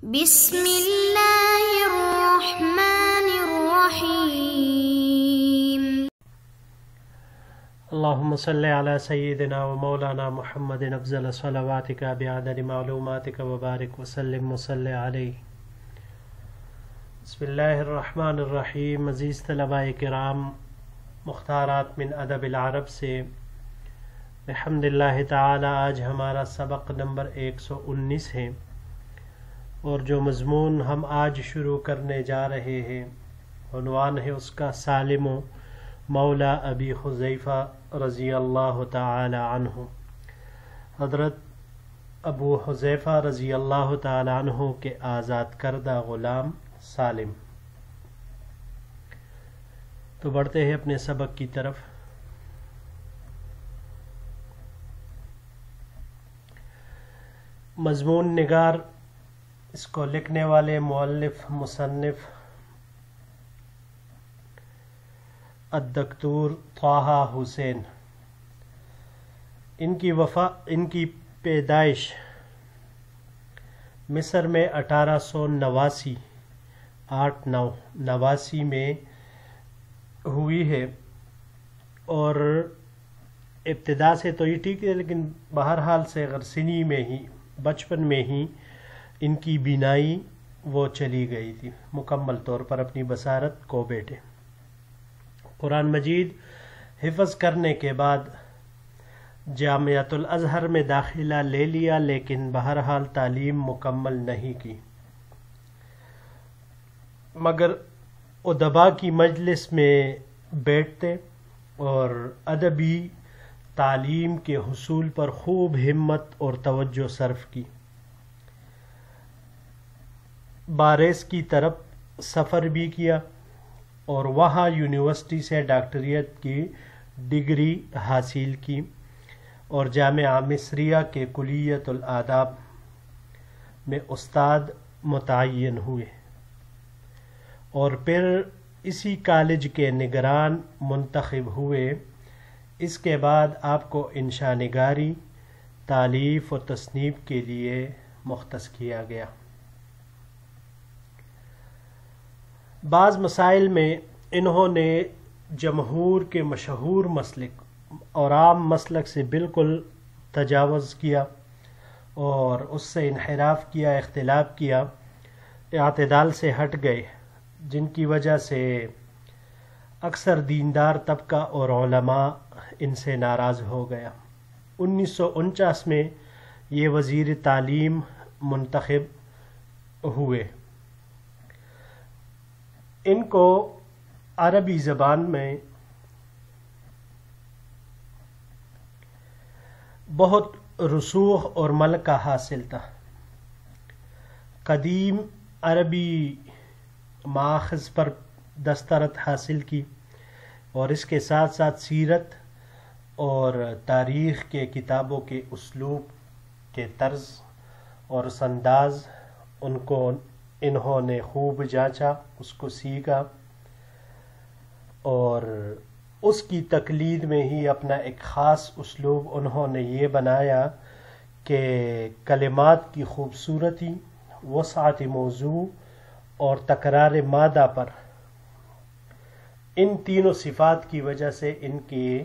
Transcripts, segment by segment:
بسم اللہ الرحمن الرحیم۔ اللهم صل على سيدنا ومولانا محمد افضل صلواتك بعدد معلوماتك وبارك وسلم وصل عليه۔ بسم اللہ الرحمن الرحیم۔ عزیز طلباء کرام، مختارات من ادب العرب سے بحمد اللہ تعالی آج ہمارا سبق نمبر 119 ہے، اور جو مضمون ہم آج شروع کرنے جا رہے ہیں عنوان ہے اس کا سالم مولا ابی حذیفہ رضی اللہ تعالی عنہ۔ حضرت ابو حذیفہ رضی اللہ تعالی عنہ کے آزاد کردہ غلام سالم۔ تو بڑھتے ہیں اپنے سبق کی طرف۔ مضمون نگار، اس کو لکھنے والے مؤلف مصنف الدکتور طٰہٰ حسین، ان کی پیدائش مصر میں 1889 میں ہوئی ہے، اور ابتدا سے تو یہ ٹھیک ہے، لیکن بہرحال سے غرسنی میں ہی بچپن میں ہی ان کی بینائی وہ چلی گئی تھی، مکمل طور پر اپنی بصارت کو بیٹھے۔ قرآن مجید حفظ کرنے کے بعد جامعۃ الازہر میں داخلہ لے لیا، لیکن بہرحال تعلیم مکمل نہیں کی، مگر ادبا کی مجلس میں بیٹھتے اور ادبی تعلیم کے حصول پر خوب ہمت اور توجہ صرف کی۔ بارس کی طرف سفر بھی کیا اور وہاں یونیورسٹی سے ڈاکٹریٹ کی ڈگری حاصل کی، اور جامعہ مصریہ کے کلیۃ الآداب میں استاد متعین ہوئے، اور پھر اسی کالج کے نگران منتخب ہوئے۔ اس کے بعد آپ کو انشاء نگاری، تالیف و تصنیف کے لیے مختص کیا گیا۔ بعض مسائل میں انہوں نے جمہور کے مشہور مسلک اور عام مسلک سے بالکل تجاوز کیا اور اس سے انحراف کیا، اختلاف کیا، اعتدال سے ہٹ گئے، جن کی وجہ سے اکثر دیندار طبقہ اور علماء ان سے ناراض ہو گیا۔ 1949 میں یہ وزیر تعلیم منتخب ہوئے۔ ان کو عربی زبان میں بہت رسوخ اور ملکہ حاصل تھا۔ قدیم عربی ماخذ پر دسترت حاصل کی، اور اس کے ساتھ ساتھ سیرت اور تاریخ کے کتابوں کے اسلوب کے طرز اور انداز انہوں نے خوب جانچا، اس کو سیکھا، اور اس کی تقلید میں ہی اپنا ایک خاص اسلوب انہوں نے یہ بنایا کہ کلمات کی خوبصورتی، وسعت موضوع اور تکرار مادہ پر، ان تینوں صفات کی وجہ سے ان کی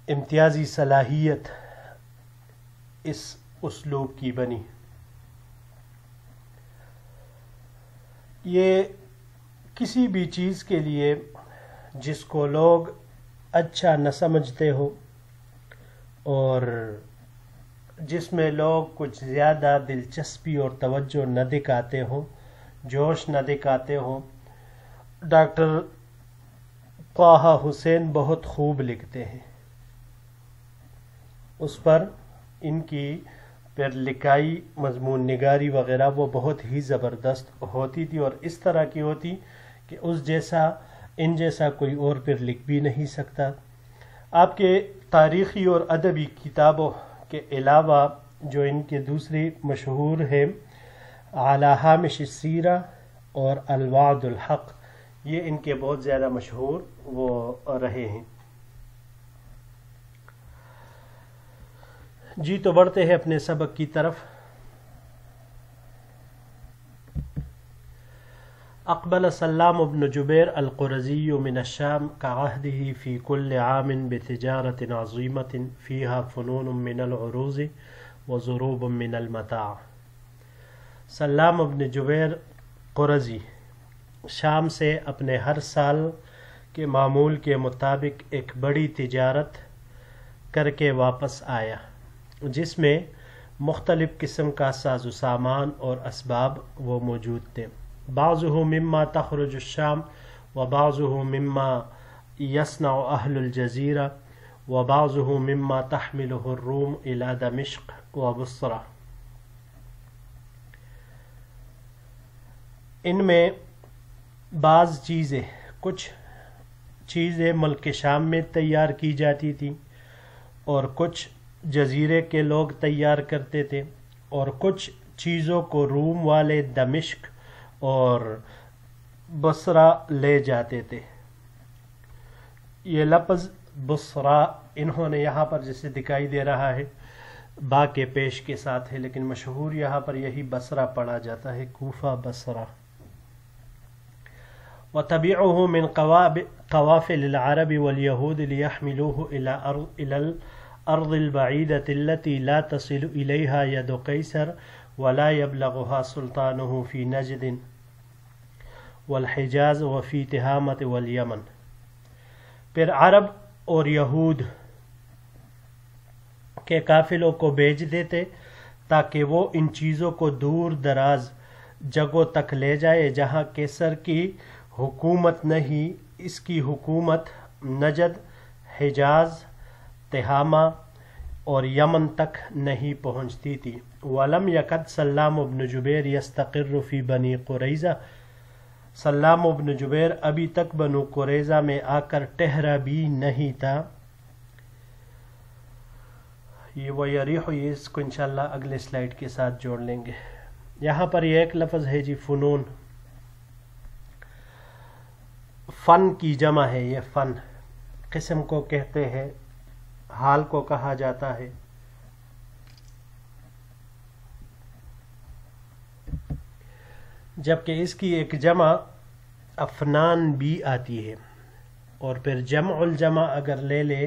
امتیازی صلاحیت اس اسلوب کی بنی۔ یہ کسی بھی چیز کے لیے جس کو لوگ اچھا نہ سمجھتے ہو اور جس میں لوگ کچھ زیادہ دلچسپی اور توجہ نہ دکھاتے ہوں، جوش نہ دکھاتے ہوں، ڈاکٹر طٰہٰ حسین بہت خوب لکھتے ہیں۔ اس پر ان کی پھر لکھائی، مضمون نگاری وغیرہ وہ بہت ہی زبردست ہوتی تھی، اور اس طرح کی ہوتی کہ ان جیسا کوئی اور پھر لکھ بھی نہیں سکتا۔ آپ کے تاریخی اور ادبی کتابوں کے علاوہ جو ان کے دوسری مشہور ہیں علی ہامش السیرہ اور الوعد الحق، یہ ان کے بہت زیادہ مشہور وہ رہے ہیں۔ جی تو بڑھتے ہیں اپنے سبق کی طرف۔ أقبل سلام بن جبير القرزي من الشام كعهده في كل عام بتجارة عظيمة فيها فنون من العروض وضروب من المتاع. سلام بن جبیر قرزی شام سے اپنے ہر سال کے معمول کے مطابق ایک بڑی تجارت کر کے واپس آیا، جس میں مختلف قسم کا ساز و سامان اور اسباب وہ موجود تھے. بعضه مما تخرج الشام وبعضه مما يصنع أهل الجزيرة وبعضه مما تحمله الروم إلى دمشق وبصرة. ان میں بعض کچھ چیزیں ملک شام میں تیار کی جاتی تھیں اور کچھ جزیرے کے لوگ تیار کرتے تھے، اور کچھ چیزوں کو روم والے دمشق اور بصرہ لے جاتے تھے. یہ لفظ بصرہ انہوں نے یہاں پر جسے دکھائی دے رہا ہے با کے پیش کے ساتھ ہے، لیکن مشہور یہاں پر یہی بصرہ پڑھا جاتا ہے، کوفہ بصرہ. وتبعه من قوافل العرب واليهود ليحملوه إلى الأرض البعيدة التي لا تصل إليها يد قيصر ولا يبلغها سلطانه في نجد والحجاز وفي تہامة واليمن. پھر عرب اور یہود کے قافلوں کو بھیج دیتے تاکہ وہ ان چیزوں کو دور دراز جگہوں تک لے جائے جہاں کیسر کی حکومت نہیں، اس کی حکومت نجد، حجاز، تہامہ اور یمن تک نہیں پہنچتی تھی. ولم یکد سلام بن جبیر یستقر فی بنی قریظہ. سلام بن جبیر ابھی تک بنو قریظہ میں آ کر ٹہرا بھی نہیں تھا. یہ وَيَرِيحُ، یہ اس کو انشاءاللہ اگلے سلائیڈ کے ساتھ جوڑ لیں گے. یہاں پر یہ ایک لفظ ہے جی فنون، فن کی جمع ہے. یہ فن قسم کو کہتے ہیں، حال کو کہا جاتا ہے. جبکہ اس کی ایک جمع افنان بھی آتی ہے، اور پھر جمع الجمع اگر لے لے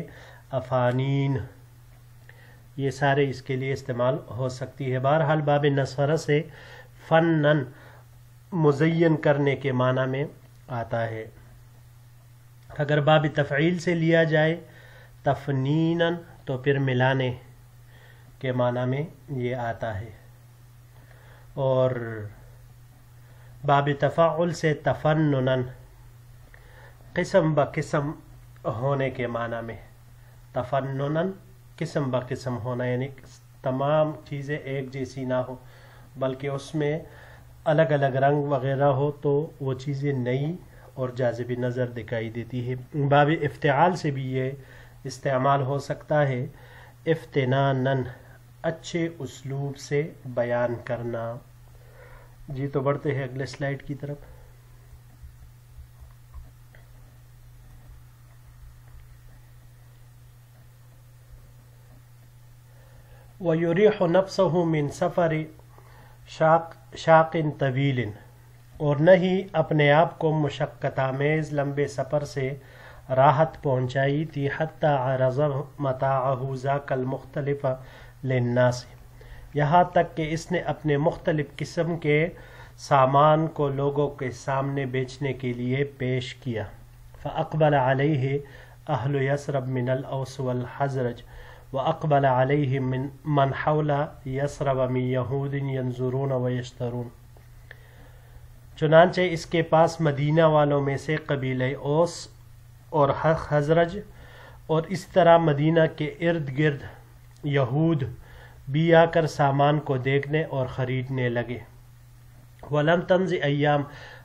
افانین، یہ سارے اس کے لیے استعمال ہو سکتی ہے. بہرحال باب نصرہ سے فنن مزین کرنے کے معنی میں آتا ہے. اگر باب تفعیل سے لیا جائے تفنینن تو پھر ملانے کے معنی میں یہ آتا ہے، اور باب تفعل سے تفننن قسم بقسم ہونے کے معنی میں. تفننن قسم بقسم ہونا، یعنی تمام چیزیں ایک جیسی نہ ہو بلکہ اس میں الگ الگ رنگ وغیرہ ہو تو وہ چیزیں نئی اور جاذب نظر دکھائی دیتی ہے. باب افتعال سے بھی یہ استعمال ہو سکتا ہے، افتنانن اچھے اسلوب سے بیان کرنا. جی تو بڑھتے ہیں اگلے سلائیڈ کی طرف. وَيُرِيحُ نَفْسَهُ مِنْ سَفَرِ شَاقٍ طَوِيلٍ، اور نہ ہی اپنے آپ کو مشقت آمیز لمبے سفر سے راحت پہنچائی تھی. حتی عرض متاعہ ذاک المختلف للناس، یہاں تک کہ اس نے اپنے مختلف قسم کے سامان کو لوگوں کے سامنے بیچنے کے لیے پیش کیا. فاقبل علیہ اہل یثرب من الاوس والحزرج واقبل علیہ من حول یثرب من یہود ینظرون ویشترون. چنانچہ اس کے پاس مدینہ والوں میں سے قبیلہ اوس اور خزرج اور اس طرح مدینہ کے ارد گرد یہود بھی آ کر سامان کو دیکھنے اور خریدنے لگے. ولم تمض ایام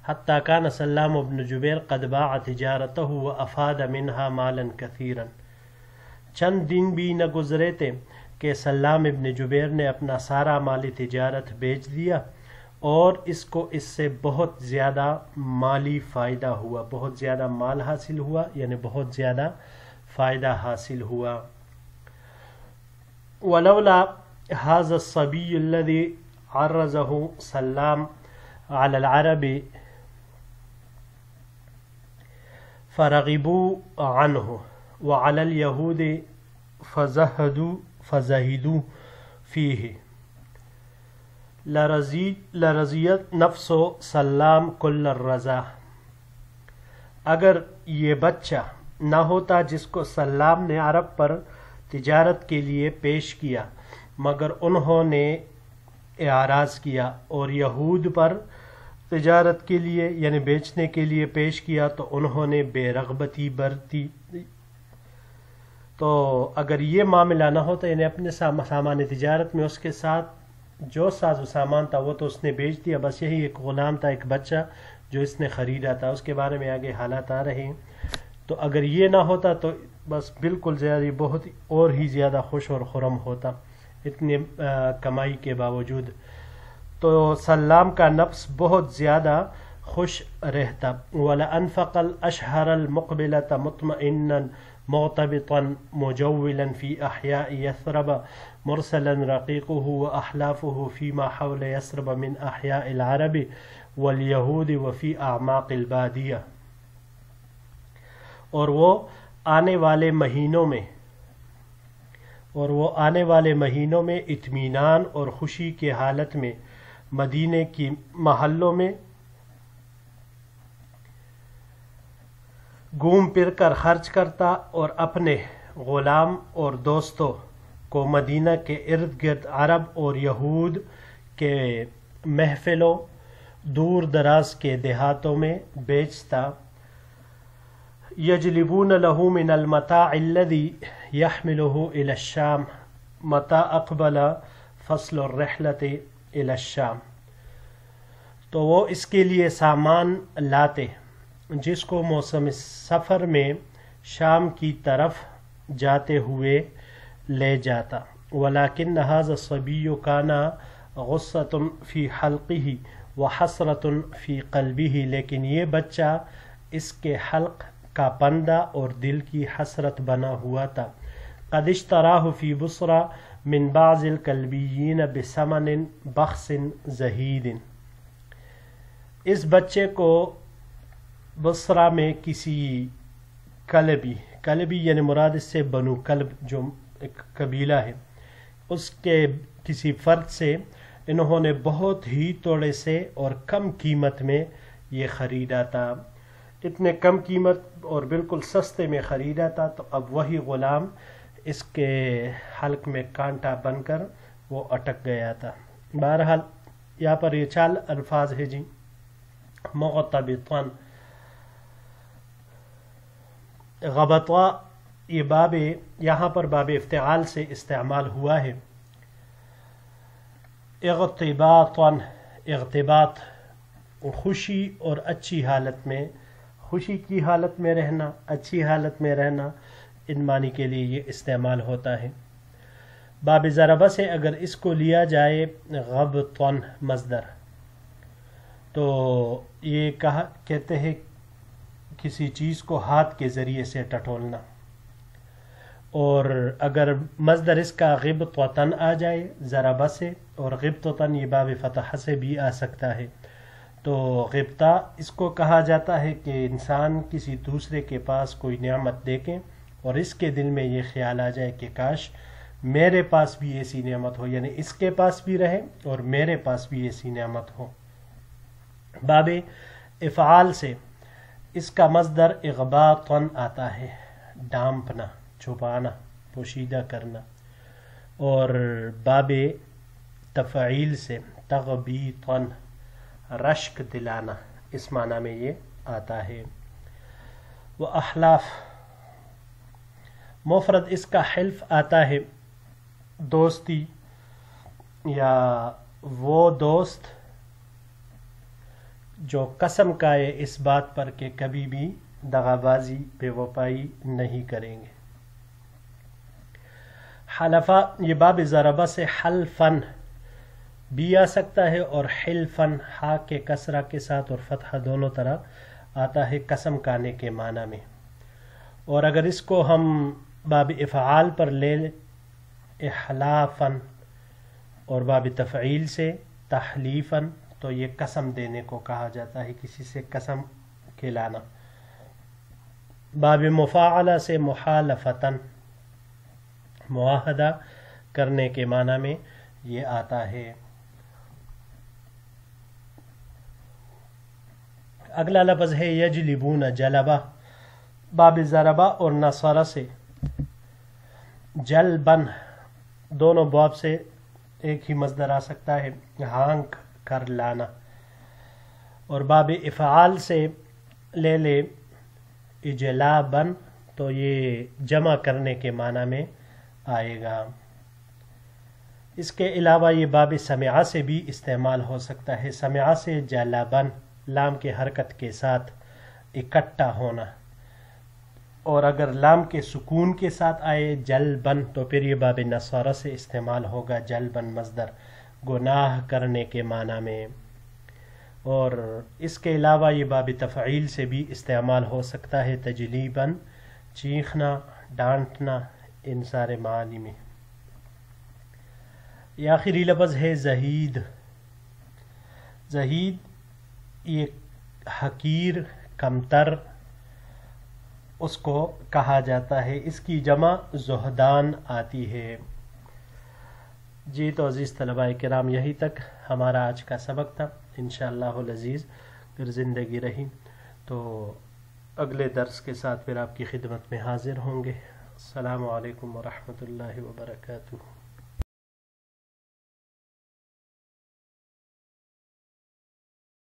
حتی کان سلام بن جبیر قد باع تجارتہ وافاد منها مالا کثیرا. چند دن بھی نہ گزرے تھے کہ سلام ابن جبیر نے اپنا سارا مالی تجارت بیچ دیا اور اس کو اس سے بہت زیادہ مالی فائدہ ہوا، بہت زیادہ مال حاصل ہوا، یعنی بہت زیادہ فائدہ حاصل ہوا. ولولا هذا الصبي الذي عرضه سلام على العرب فرغبوا عنه وعلى اليهود فزهدوا فيه لرضیت نفس و سلام کل الرضا. اگر یہ بچہ نہ ہوتا جس کو سلام نے عرب پر تجارت کے لیے پیش کیا مگر انہوں نے اعراض کیا، اور یہود پر تجارت کے لیے یعنی بیچنے کے لیے پیش کیا تو انہوں نے بے رغبتی برتی. تو اگر یہ معاملہ نہ ہوتا یعنی اپنے سامان تجارت میں اس کے ساتھ جو ساز و سامان تھا وہ تو اس نے بیچ دیا، بس یہی ایک غلام تھا، ایک بچہ جو اس نے خریدا تھا، اس کے بارے میں آگے حالات آ رہے ہیں. تو اگر یہ نہ ہوتا تو بس بالکل زیادہ بہت اور ہی زیادہ خوش اور خرم ہوتا اتنے کمائی کے باوجود. تو سلام کا نفس بہت زیادہ خوش رہتا. وَلَأَنْفَقَ الْأَشْهَرَ الْمُقْبِلَةَ مُطْمَئِنًّا مُغْتَبِطًا مُجَوِّلًا فِي أَحْيَاءِ يَثْرَبَ مُرْسَلًا رَقِيقُهُ وَأَحْلَافُهُ فِيمَا حَوْلَ يَثْرَبَ مِنْ أَحْيَاءِ الْعَرَبِ وَالْيَهُودِ وَفِي أَعْمَاقِ الْبَادِيَةِ. اور وہ آنے والے مہینوں میں اطمینان اور خوشی کے حالت میں مدینے کی محلوں میں گھوم پھر کر خرچ کرتا، اور اپنے غلام اور دوستوں کو مدینہ کے ارد گرد عرب اور یہود کے محفلوں دور دراز کے دیہاتوں میں بیچتا. یجلبون له من المتاع الذي يحمله الى الشام متى اقبل فصل الرحلة الى الشام. تو وہ اس کے لیے سامان لاتے جس کو موسم سفر میں شام کی طرف جاتے ہوئے لے جاتا. ولكن هذا الصبي كان غصة في حلقه وحسرة في قلبه. لیکن یہ بچہ اس کے حلق کا پندہ اور دل کی حسرت بنا ہوا تھا. قد اشتراه في بصرى من بعض الكلبيين بثمن بخس زہید. اس بچے کو بصرہ میں کسی کلبی یعنی مراد اس سے بنو کلب جو ایک قبیلہ ہے اس کے کسی فرد سے انہوں نے بہت ہی توڑے سے اور کم قیمت میں یہ خریدا تھا. اتنے کم قیمت اور بالکل سستے میں خریدا تھا. تو اب وہی غلام اس کے حلق میں کانٹا بن کر وہ اٹک گیا تھا. بہرحال یہاں پر یہ 4 الفاظ ہے جی. مغتبطاً غبطا، یہ باب یہاں پر باب افتعال سے استعمال ہوا ہے. اغتباطاً اغتباط خوشی اور اچھی حالت میں، خوشی کی حالت میں رہنا، اچھی حالت میں رہنا، ان معنی کے لیے یہ استعمال ہوتا ہے. باب ضربہ سے اگر اس کو لیا جائے غبطاً مصدر تو یہ کہتے ہیں کسی چیز کو ہاتھ کے ذریعے سے ٹٹولنا. اور اگر مصدر اس کا غبطتاً آ جائے ضربہ سے، اور غبطتاً یہ باب فتح سے بھی آ سکتا ہے. تو غبطہ اس کو کہا جاتا ہے کہ انسان کسی دوسرے کے پاس کوئی نعمت دیکھیں اور اس کے دل میں یہ خیال آ جائے کہ کاش میرے پاس بھی ایسی نعمت ہو، یعنی اس کے پاس بھی رہے اور میرے پاس بھی ایسی نعمت ہو. باب افعال سے اس کا مصدر اغباطاً آتا ہے، ڈانپنا، چھپانا، پوشیدہ کرنا. اور باب تفعیل سے تغبیطاً رشک دلانا، اس معنی میں یہ آتا ہے. وَأَحْلَافِ مفرد اس کا حلف آتا ہے، دوستی یا وہ دوست جو قسم کھائے اس بات پر کہ کبھی بھی دغا بازی بے وفائی نہیں کریں گے. حلفہ یہ باب ضربہ سے حلفن بھی آ سکتا ہے اور حلفن ہا کے کسرہ کے ساتھ اور فتحہ دونوں طرح آتا ہے قسم کھانے کے معنی میں. اور اگر اس کو ہم باب افعال پر لے احلافن اور باب تفعیل سے تحلیفن تو یہ قسم دینے کو کہا جاتا ہے، کسی سے قسم کھلانا. باب مفاعلہ سے محالفتن معاہدہ کرنے کے معنی میں یہ آتا ہے. اگلا لفظ ہے یجلبون جلبہ. باب ضربہ اور نصرہ سے جلبن دونوں باب سے ایک ہی مصدر آ سکتا ہے، ہانک کر لانا. اور باب افعال سے لے لے اجلابن تو یہ جمع کرنے کے معنی میں آئے گا. اس کے علاوہ یہ باب سمعہ سے بھی استعمال ہو سکتا ہے. سمعہ سے جلبن لام کے حرکت کے ساتھ اکٹھا ہونا، اور اگر لام کے سکون کے ساتھ آئے جلبن تو پھر یہ باب نصارہ سے استعمال ہوگا، جلبن مصدر گناہ کرنے کے معنی میں. اور اس کے علاوہ یہ باب تفعیل سے بھی استعمال ہو سکتا ہے، تجلیبن چیخنا، ڈانٹنا، ان سارے معانی میں. یہ آخری لفظ ہے زہید. زہید یہ حقیر، کمتر اس کو کہا جاتا ہے. اس کی جمع زہدان آتی ہے. جی تو عزیز طلباء کرام، یہی تک ہمارا آج کا سبق تھا. انشاءاللہ العزیز اگر زندگی رہی تو اگلے درس کے ساتھ پھر آپ کی خدمت میں حاضر ہوں گے. السلام علیکم ورحمۃ اللہ وبرکاتہ.